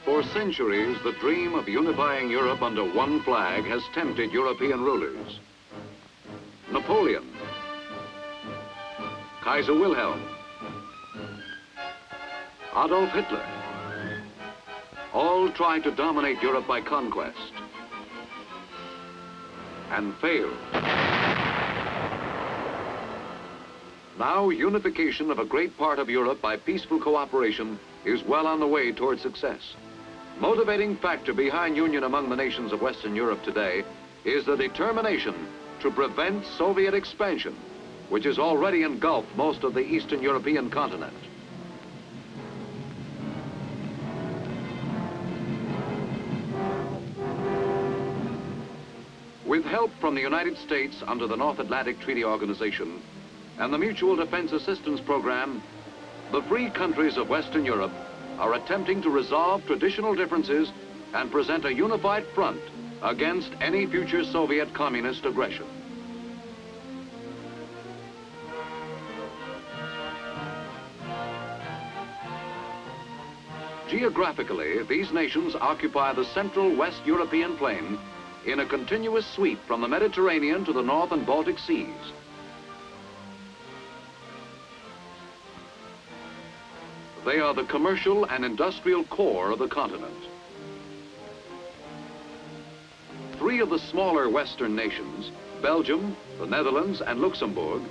For centuries, the dream of unifying Europe under one flag has tempted European rulers. Napoleon, Kaiser Wilhelm, Adolf Hitler, all tried to dominate Europe by conquest and failed. Now, unification of a great part of Europe by peaceful cooperation is well on the way toward success. Motivating factor behind union among the nations of Western Europe today is the determination to prevent Soviet expansion, which has already engulfed most of the Eastern European continent. With help from the United States under the North Atlantic Treaty Organization and the Mutual Defense Assistance Program, the free countries of Western Europe are attempting to resolve traditional differences and present a unified front against any future Soviet communist aggression. Geographically, these nations occupy the central West European plain in a continuous sweep from the Mediterranean to the North and Baltic Seas. They are the commercial and industrial core of the continent. Three of the smaller Western nations, Belgium, the Netherlands, and Luxembourg,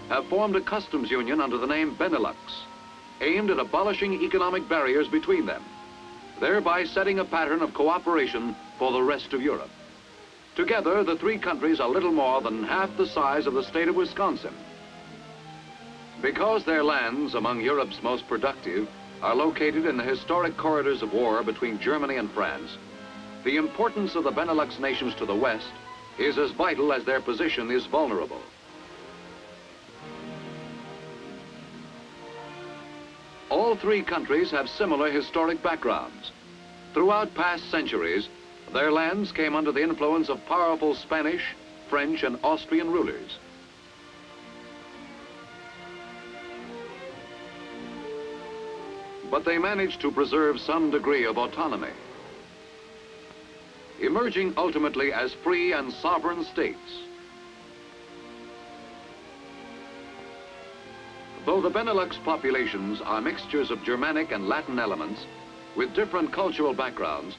have formed a customs union under the name Benelux, aimed at abolishing economic barriers between them, thereby setting a pattern of cooperation for the rest of Europe. Together, the three countries are little more than half the size of the state of Wisconsin. Because their lands, among Europe's most productive, are located in the historic corridors of war between Germany and France, the importance of the Benelux nations to the west is as vital as their position is vulnerable. All three countries have similar historic backgrounds. Throughout past centuries, their lands came under the influence of powerful Spanish, French, and Austrian rulers. But they managed to preserve some degree of autonomy, emerging ultimately as free and sovereign states. Though the Benelux populations are mixtures of Germanic and Latin elements with different cultural backgrounds,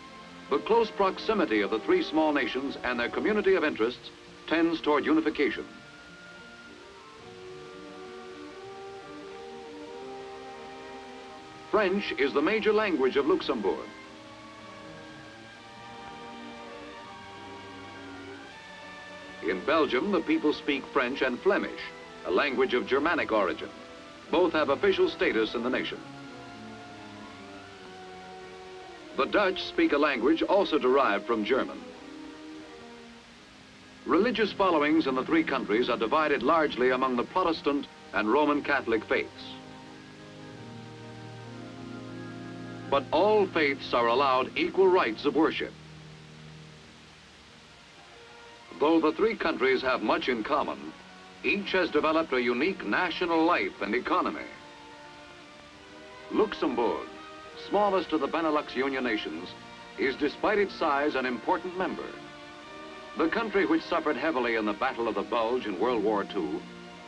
the close proximity of the three small nations and their community of interests tends toward unification. French is the major language of Luxembourg. In Belgium, the people speak French and Flemish, a language of Germanic origin. Both have official status in the nation. The Dutch speak a language also derived from German. Religious followings in the three countries are divided largely among the Protestant and Roman Catholic faiths. But all faiths are allowed equal rights of worship. Though the three countries have much in common, each has developed a unique national life and economy. Luxembourg, smallest of the Benelux Union nations, is despite its size an important member. The country, which suffered heavily in the Battle of the Bulge in World War II,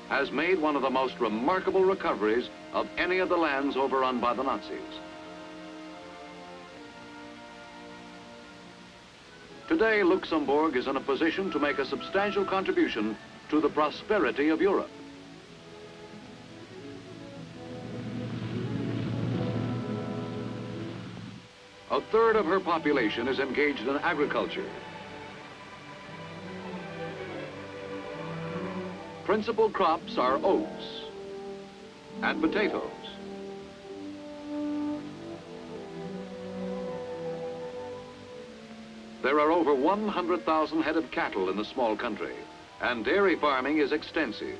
has made one of the most remarkable recoveries of any of the lands overrun by the Nazis. Today, Luxembourg is in a position to make a substantial contribution to the prosperity of Europe. A third of her population is engaged in agriculture. Principal crops are oats and potatoes. There are over 100,000 head of cattle in the small country, and dairy farming is extensive.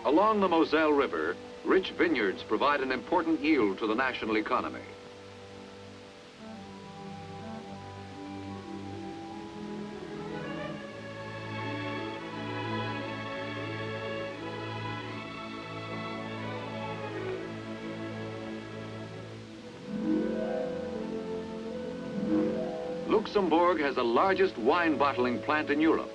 Along the Moselle River, rich vineyards provide an important yield to the national economy. Luxembourg has the largest wine bottling plant in Europe.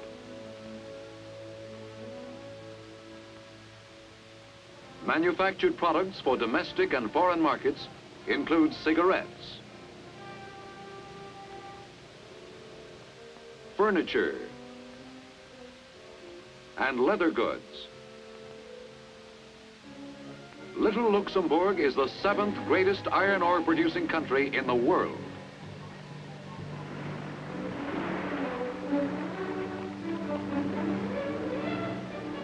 Manufactured products for domestic and foreign markets include cigarettes, furniture, and leather goods. Little Luxembourg is the 7th greatest iron ore producing country in the world.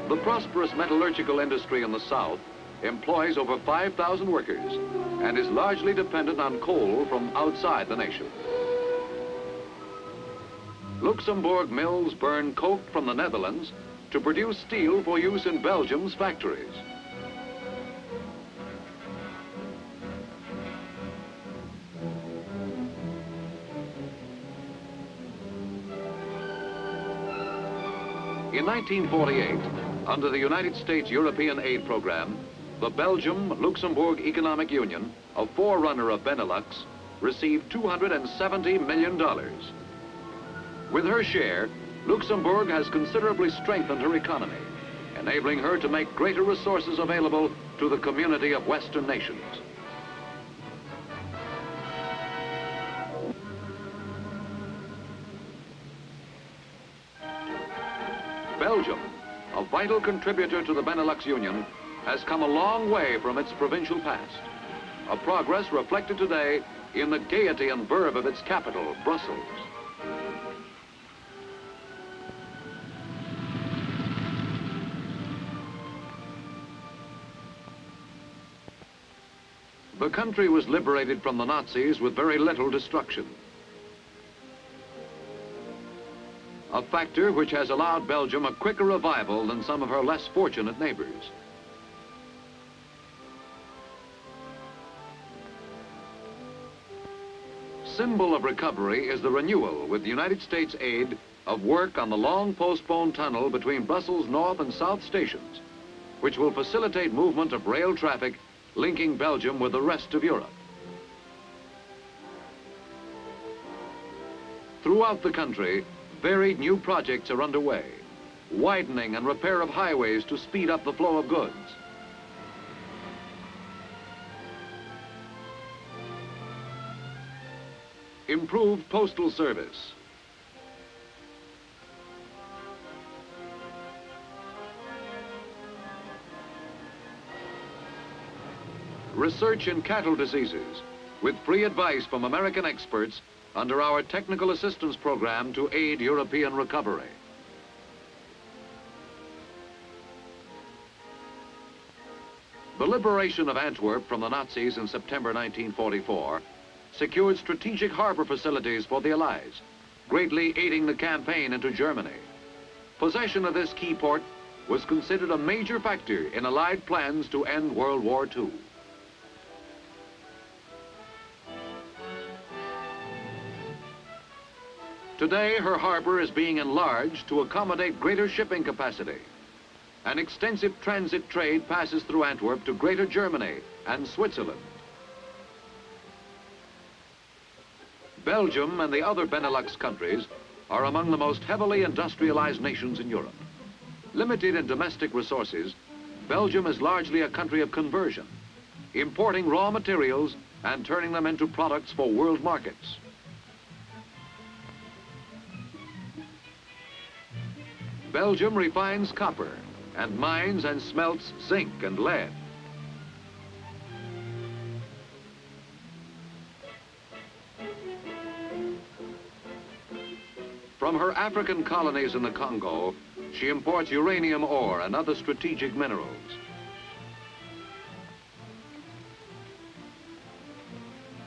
The prosperous metallurgical industry in the south employs over 5,000 workers and is largely dependent on coal from outside the nation. Luxembourg mills burn coke from the Netherlands to produce steel for use in Belgium's factories. In 1948, under the United States European Aid Program, the Belgium-Luxembourg Economic Union, a forerunner of Benelux, received $270 million. With her share, Luxembourg has considerably strengthened her economy, enabling her to make greater resources available to the community of Western nations. Belgium, a vital contributor to the Benelux Union, has come a long way from its provincial past, a progress reflected today in the gaiety and verve of its capital, Brussels. The country was liberated from the Nazis with very little destruction. A factor which has allowed Belgium a quicker revival than some of her less fortunate neighbors. Symbol of recovery is the renewal, with United States aid, of work on the long postponed tunnel between Brussels North and South stations, which will facilitate movement of rail traffic linking Belgium with the rest of Europe. Throughout the country, varied new projects are underway, widening and repair of highways to speed up the flow of goods. Improved postal service. Research in cattle diseases, with free advice from American experts under our technical assistance program to aid European recovery. The liberation of Antwerp from the Nazis in September 1944 secured strategic harbor facilities for the Allies, greatly aiding the campaign into Germany. Possession of this key port was considered a major factor in Allied plans to end World War II. Today, her harbor is being enlarged to accommodate greater shipping capacity. An extensive transit trade passes through Antwerp to Greater Germany and Switzerland. Belgium and the other Benelux countries are among the most heavily industrialized nations in Europe. Limited in domestic resources, Belgium is largely a country of conversion, importing raw materials and turning them into products for world markets. Belgium refines copper and mines and smelts zinc and lead. From her African colonies in the Congo, she imports uranium ore and other strategic minerals.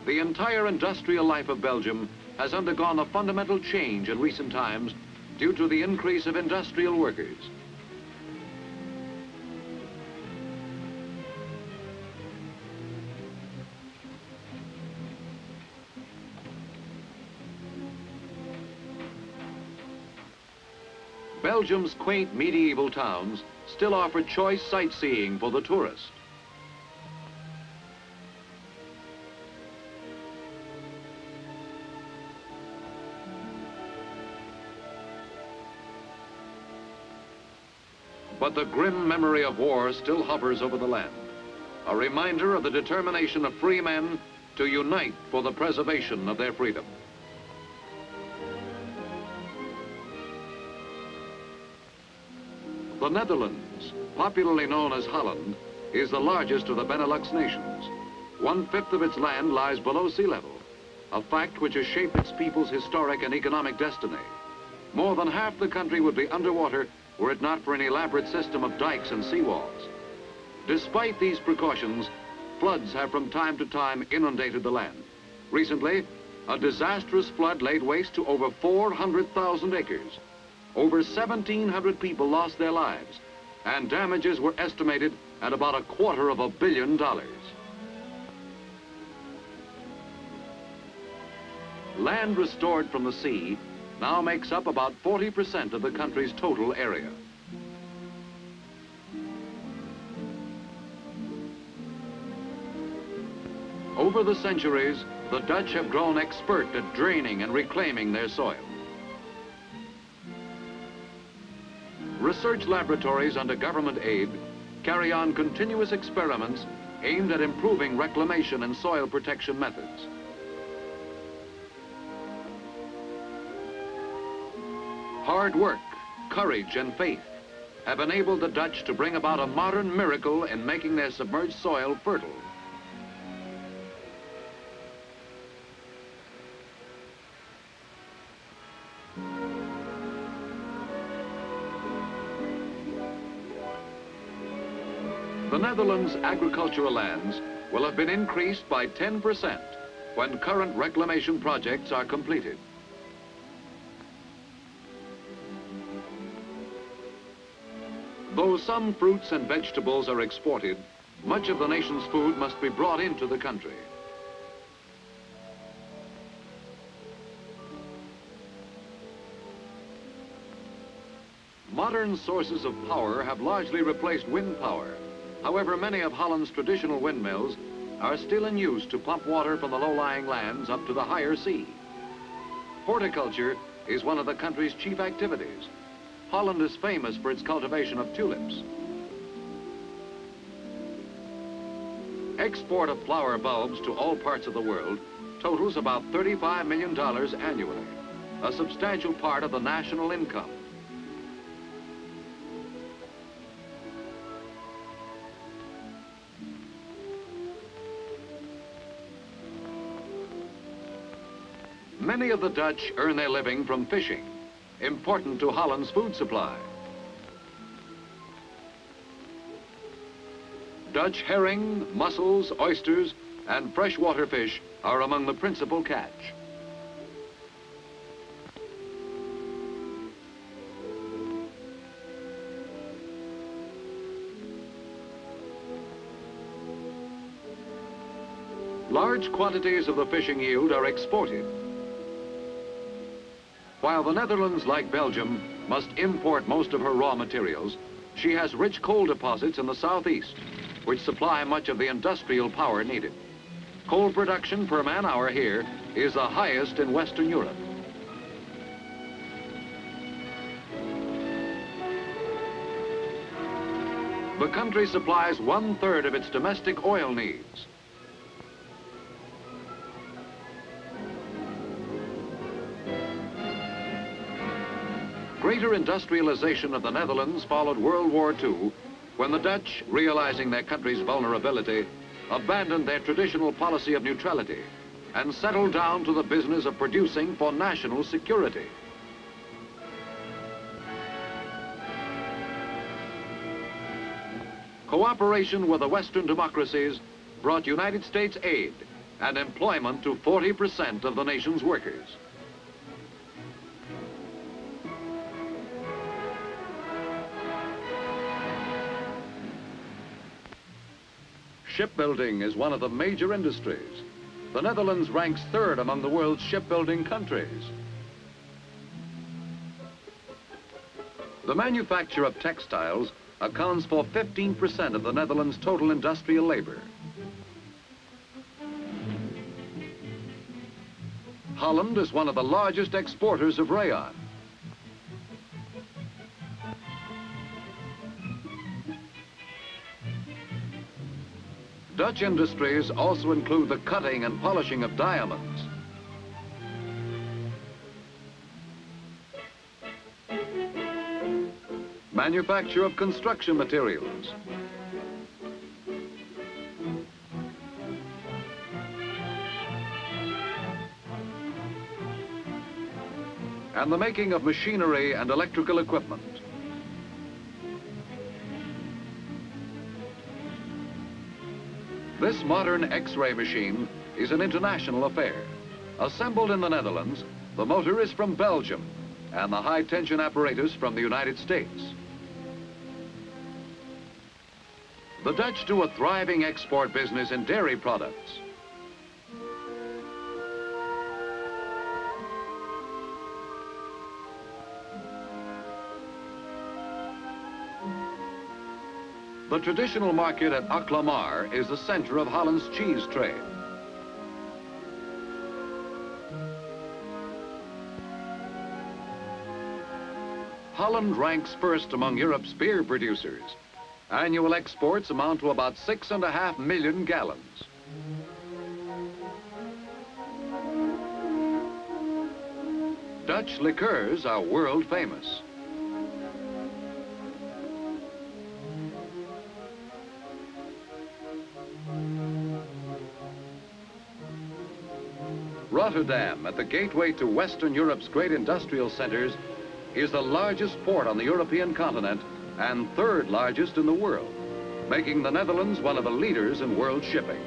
The entire industrial life of Belgium has undergone a fundamental change in recent times due to the increase of industrial workers. Belgium's quaint medieval towns still offer choice sightseeing for the tourist. But the grim memory of war still hovers over the land, a reminder of the determination of free men to unite for the preservation of their freedom. The Netherlands, popularly known as Holland, is the largest of the Benelux nations. 1/5 of its land lies below sea level, a fact which has shaped its people's historic and economic destiny. More than half the country would be underwater were it not for an elaborate system of dikes and seawalls. Despite these precautions, floods have from time to time inundated the land. Recently, a disastrous flood laid waste to over 400,000 acres. Over 1,700 people lost their lives, and damages were estimated at about $250 million. Land restored from the sea now makes up about 40% of the country's total area. Over the centuries, the Dutch have grown expert at draining and reclaiming their soil. Research laboratories under government aid carry on continuous experiments aimed at improving reclamation and soil protection methods. Hard work, courage, and faith have enabled the Dutch to bring about a modern miracle in making their submerged soil fertile. The Netherlands' agricultural lands will have been increased by 10% when current reclamation projects are completed. Though some fruits and vegetables are exported, much of the nation's food must be brought into the country. Modern sources of power have largely replaced wind power. However, many of Holland's traditional windmills are still in use to pump water from the low-lying lands up to the higher sea. Horticulture is one of the country's chief activities. Holland is famous for its cultivation of tulips. Export of flower bulbs to all parts of the world totals about $35 million annually, a substantial part of the national income. Many of the Dutch earn their living from fishing, important to Holland's food supply. Dutch herring, mussels, oysters, and freshwater fish are among the principal catch. Large quantities of the fishing yield are exported. While the Netherlands, like Belgium, must import most of her raw materials, she has rich coal deposits in the southeast, which supply much of the industrial power needed. Coal production per man-hour here is the highest in Western Europe. The country supplies 1/3 of its domestic oil needs. Greater industrialization of the Netherlands followed World War II, when the Dutch, realizing their country's vulnerability, abandoned their traditional policy of neutrality and settled down to the business of producing for national security. Cooperation with the Western democracies brought United States aid and employment to 40% of the nation's workers. Shipbuilding is one of the major industries. The Netherlands ranks 3rd among the world's shipbuilding countries. The manufacture of textiles accounts for 15% of the Netherlands' total industrial labor. Holland is one of the largest exporters of rayon. Dutch industries also include the cutting and polishing of diamonds. Manufacture of construction materials. And the making of machinery and electrical equipment. This modern X-ray machine is an international affair. Assembled in the Netherlands, the motor is from Belgium and the high-tension apparatus from the United States. The Dutch do a thriving export business in dairy products. The traditional market at Aklamar is the center of Holland's cheese trade. Holland ranks first among Europe's beer producers. Annual exports amount to about 6.5 million gallons. Dutch liqueurs are world famous. Rotterdam, at the gateway to Western Europe's great industrial centers, is the largest port on the European continent and third largest in the world, making the Netherlands one of the leaders in world shipping.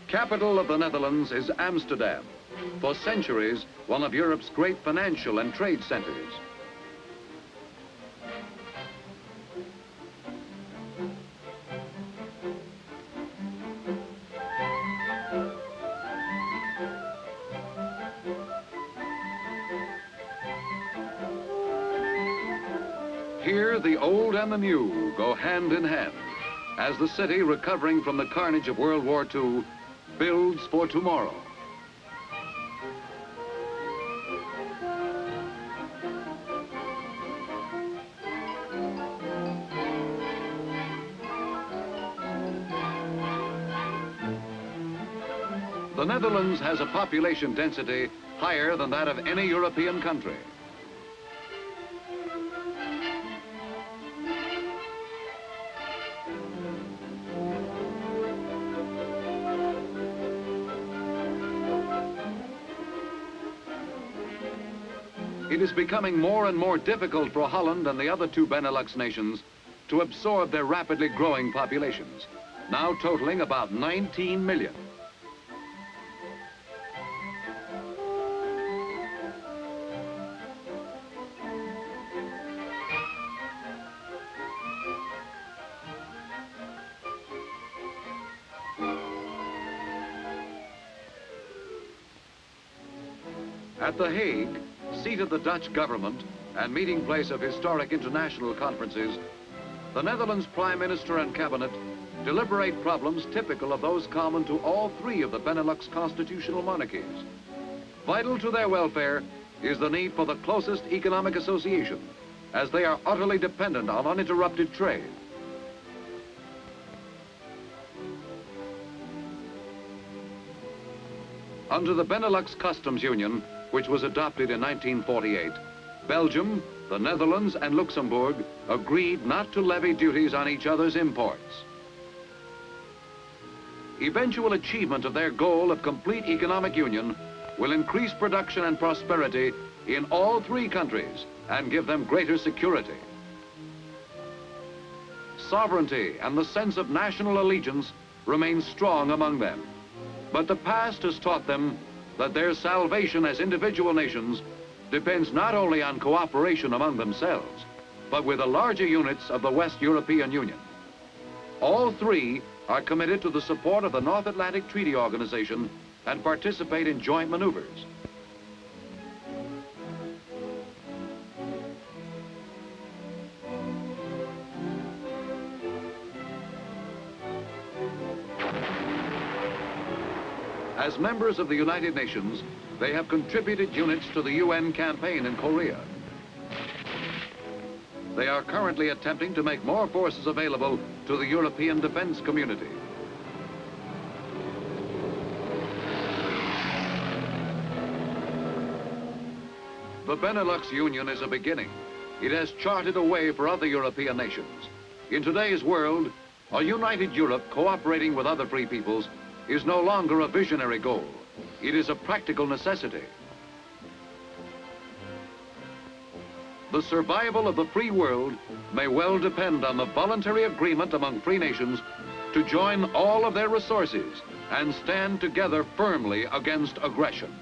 Capital of the Netherlands is Amsterdam, for centuries one of Europe's great financial and trade centers. Here, the old and the new go hand in hand, as the city, recovering from the carnage of World War II, builds for tomorrow. The Netherlands has a population density higher than that of any European country. It is becoming more and more difficult for Holland and the other two Benelux nations to absorb their rapidly growing populations, now totaling about 19 million. At The Hague, seat of the Dutch government and meeting place of historic international conferences, the Netherlands Prime Minister and Cabinet deliberate problems typical of those common to all three of the Benelux constitutional monarchies. Vital to their welfare is the need for the closest economic association, as they are utterly dependent on uninterrupted trade. Under the Benelux Customs Union, which was adopted in 1948, Belgium, the Netherlands, and Luxembourg agreed not to levy duties on each other's imports. Eventual achievement of their goal of complete economic union will increase production and prosperity in all three countries and give them greater security. Sovereignty and the sense of national allegiance remain strong among them, but the past has taught them that their salvation as individual nations depends not only on cooperation among themselves, but with the larger units of the West European Union. All three are committed to the support of the North Atlantic Treaty Organization and participate in joint maneuvers. As members of the United Nations, they have contributed units to the UN campaign in Korea. They are currently attempting to make more forces available to the European defense community. The Benelux Union is a beginning. It has charted a way for other European nations. In today's world, a united Europe cooperating with other free peoples is no longer a visionary goal. It is a practical necessity. The survival of the free world may well depend on the voluntary agreement among free nations to join all of their resources and stand together firmly against aggression.